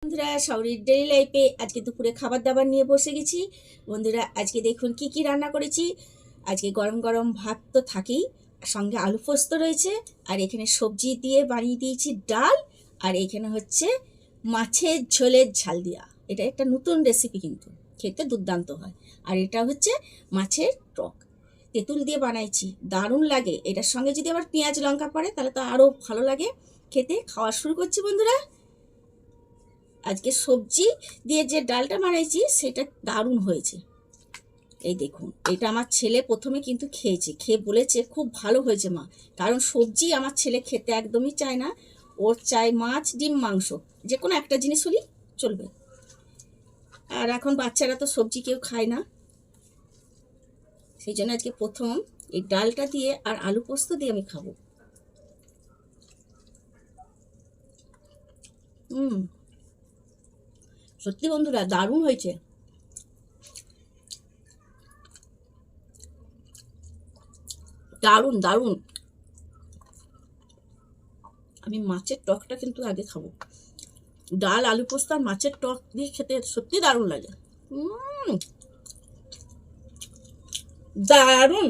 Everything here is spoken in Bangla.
বন্ধুরা, শহরের ডেইলি লাইফে আজকে দুপুরে খাবার দাবার নিয়ে বসে গেছি। বন্ধুরা, আজকে দেখুন কি কি রান্না করেছি। আজকে গরম গরম ভাত তো থাকেই, সঙ্গে আলু পোস্ত রয়েছে, আর এখানে সবজি দিয়ে বানিয়ে দিয়েছি ডাল, আর এখানে হচ্ছে মাছের ঝোলের ঝাল দিয়া। এটা একটা নতুন রেসিপি, কিন্তু খেতে দুর্দান্ত হয়। আর এটা হচ্ছে মাছের টক, তেঁতুল দিয়ে বানাইছি, দারুণ লাগে। এটার সঙ্গে যদি আবার পেঁয়াজ লঙ্কা পড়ে তাহলে তো আরও ভালো লাগে খেতে। খাওয়া শুরু করছি বন্ধুরা। আজকে সবজি দিয়ে যে ডালটা বানাইছি সেটা দারুণ হয়েছে। এই দেখুন, এটা আমার ছেলে প্রথমে কিন্তু খেয়েছে, খেয়ে বলেছে খুব ভালো হয়েছে মা। কারণ সবজি আমার ছেলে খেতে একদমই চায় না, ওর চাই মাছ ডিম মাংস, যে কোনো একটা জিনিস হলেই চলবে। আর এখন বাচ্চারা তো সবজি কেউ খায় না, সেই জন্য আজকে প্রথম এই ডালটা দিয়ে আর আলু পোস্ত দিয়ে আমি খাবো। সত্যি বন্ধুরা, দারুণ হয়েছে। দারুণ দারুণ। আমি মাছের টকটা কিন্তু আগে খাবো। ডাল আলু পোস্ত আর মাছের টক দিয়ে খেতে সত্যি দারুণ লাগে। দারুণ।